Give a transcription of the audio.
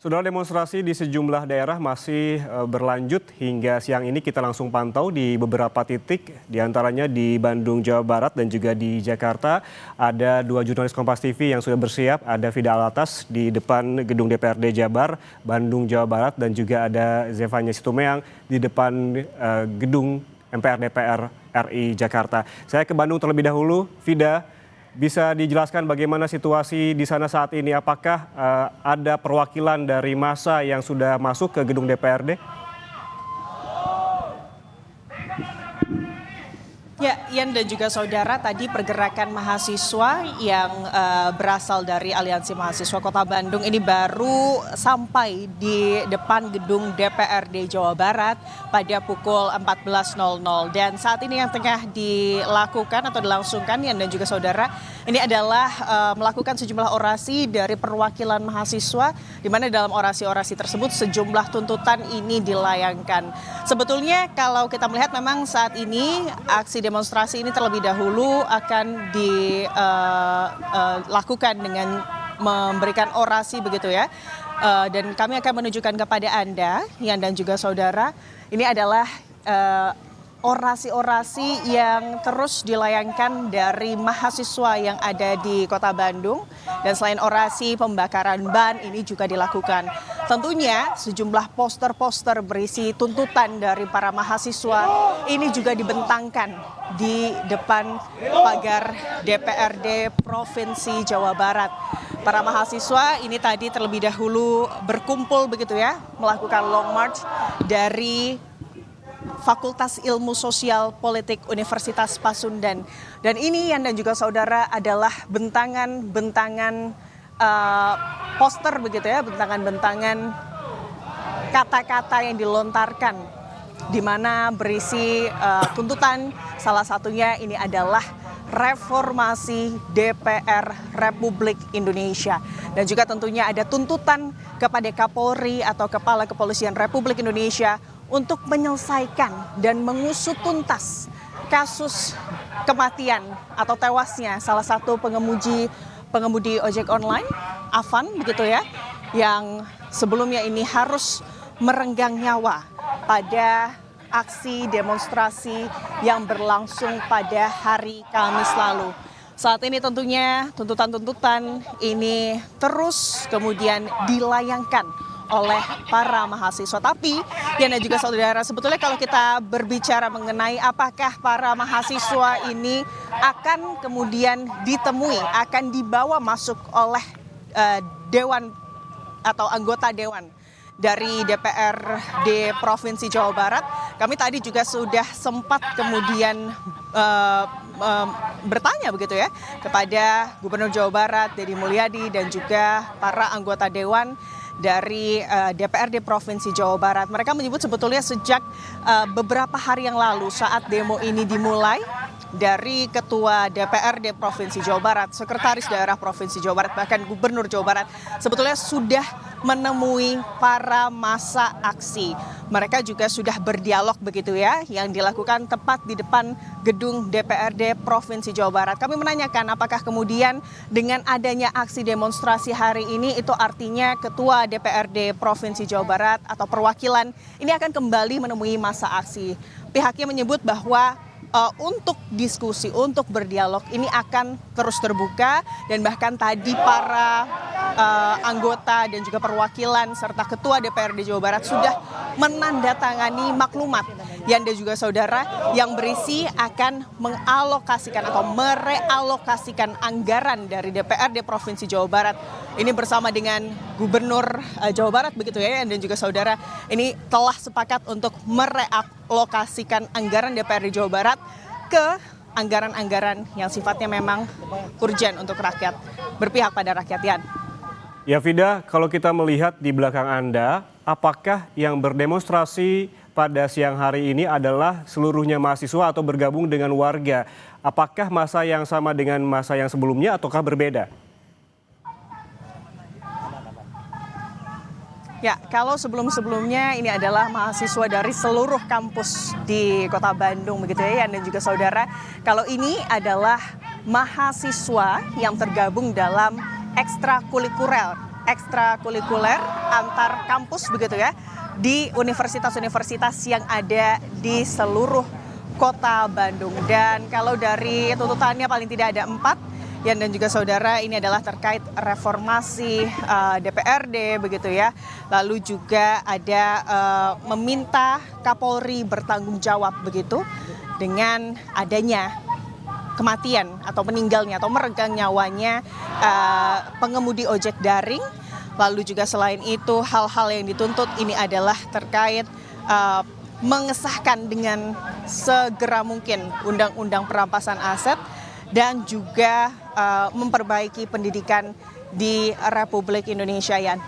Saudara, demonstrasi di sejumlah daerah masih berlanjut hingga siang ini. Kita langsung pantau di beberapa titik, diantaranya di Bandung, Jawa Barat dan juga di Jakarta. Ada dua jurnalis Kompas TV yang sudah bersiap, ada Fida Alatas di depan gedung DPRD Jabar, Bandung, Jawa Barat, dan juga ada Zevanya Situmeang di depan gedung MPR DPR RI Jakarta. Saya ke Bandung terlebih dahulu. Fida, bisa dijelaskan bagaimana situasi di sana saat ini? Apakah ada perwakilan dari massa yang sudah masuk ke gedung DPRD? Ya, Ian dan juga saudara, tadi pergerakan mahasiswa yang berasal dari Aliansi Mahasiswa Kota Bandung ini baru sampai di depan gedung DPRD Jawa Barat pada pukul 14.00. Dan saat ini yang tengah dilakukan atau dilangsungkan, Ian dan juga saudara, ini adalah melakukan sejumlah orasi dari perwakilan mahasiswa, di mana dalam orasi-orasi tersebut sejumlah tuntutan ini dilayangkan. Sebetulnya kalau kita melihat memang saat ini aksi demonstrasi ini terlebih dahulu akan dilakukan dengan memberikan orasi begitu ya. Dan kami akan menunjukkan kepada Anda, Ian dan juga saudara, ini adalah orasi-orasi yang terus dilayangkan dari mahasiswa yang ada di Kota Bandung. Dan selain orasi, pembakaran ban ini juga dilakukan. Tentunya sejumlah poster-poster berisi tuntutan dari para mahasiswa ini juga dibentangkan di depan pagar DPRD Provinsi Jawa Barat. Para mahasiswa ini tadi terlebih dahulu berkumpul begitu ya, melakukan long march dari Fakultas Ilmu Sosial Politik Universitas Pasundan. Dan ini Yan dan juga saudara adalah bentangan-bentangan poster begitu ya, bentangan-bentangan kata-kata yang dilontarkan di mana berisi tuntutan, salah satunya ini adalah reformasi DPR Republik Indonesia. Dan juga tentunya ada tuntutan kepada Kapolri atau Kepala Kepolisian Republik Indonesia untuk menyelesaikan dan mengusut tuntas kasus kematian atau tewasnya salah satu pengemudi ojek online, Afan begitu ya, yang sebelumnya ini harus merenggang nyawa pada aksi demonstrasi yang berlangsung pada hari Kamis lalu. Saat ini tentunya tuntutan-tuntutan ini terus kemudian dilayangkan oleh para mahasiswa. Tapi ya dan juga saudara, sebetulnya kalau kita berbicara mengenai apakah para mahasiswa ini akan kemudian ditemui, akan dibawa masuk oleh dewan atau anggota dewan dari DPRD Provinsi Jawa Barat, kami tadi juga sudah sempat kemudian bertanya begitu ya kepada Gubernur Jawa Barat Deddy Mulyadi dan juga para anggota dewan dari DPRD Provinsi Jawa Barat. Mereka menyebut sebetulnya sejak beberapa hari yang lalu saat demo ini dimulai, dari Ketua DPRD Provinsi Jawa Barat, Sekretaris Daerah Provinsi Jawa Barat, bahkan Gubernur Jawa Barat sebetulnya sudah menemui para massa aksi. Mereka juga sudah berdialog begitu ya, yang dilakukan tepat di depan gedung DPRD Provinsi Jawa Barat. Kami menanyakan apakah kemudian dengan adanya aksi demonstrasi hari ini itu artinya Ketua DPRD Provinsi Jawa Barat atau perwakilan ini akan kembali menemui massa aksi. Pihaknya menyebut bahwa untuk diskusi, untuk berdialog ini akan terus terbuka, dan bahkan tadi para anggota dan juga perwakilan serta Ketua DPRD Jawa Barat sudah menandatangani maklumat Yan dan juga saudara yang berisi akan mengalokasikan atau merealokasikan anggaran dari DPRD Provinsi Jawa Barat ini bersama dengan Gubernur Jawa Barat begitu ya Yan dan juga saudara, ini telah sepakat untuk merealokasikan anggaran DPRD Jawa Barat ke anggaran-anggaran yang sifatnya memang urgen untuk rakyat, berpihak pada rakyat. Yan. Ya Fida, kalau kita melihat di belakang Anda, apakah yang berdemonstrasi pada siang hari ini adalah seluruhnya mahasiswa atau bergabung dengan warga? Apakah masa yang sama dengan masa yang sebelumnya ataukah berbeda? Ya, kalau sebelum-sebelumnya ini adalah mahasiswa dari seluruh kampus di Kota Bandung begitu ya Yan dan juga saudara. Kalau ini adalah mahasiswa yang tergabung dalam ekstrakurikuler ekstrakurikuler antar kampus begitu ya di universitas-universitas yang ada di seluruh kota Bandung. Dan kalau dari tuntutannya paling tidak ada 4. Yan dan juga saudara, ini adalah terkait reformasi DPRD begitu ya. Lalu juga ada meminta Kapolri bertanggung jawab begitu dengan adanya kematian atau meninggalnya atau meregang nyawanya pengemudi ojek daring. Lalu juga selain itu hal-hal yang dituntut ini adalah terkait mengesahkan dengan segera mungkin undang-undang perampasan aset dan juga memperbaiki pendidikan di Republik Indonesia, Yan.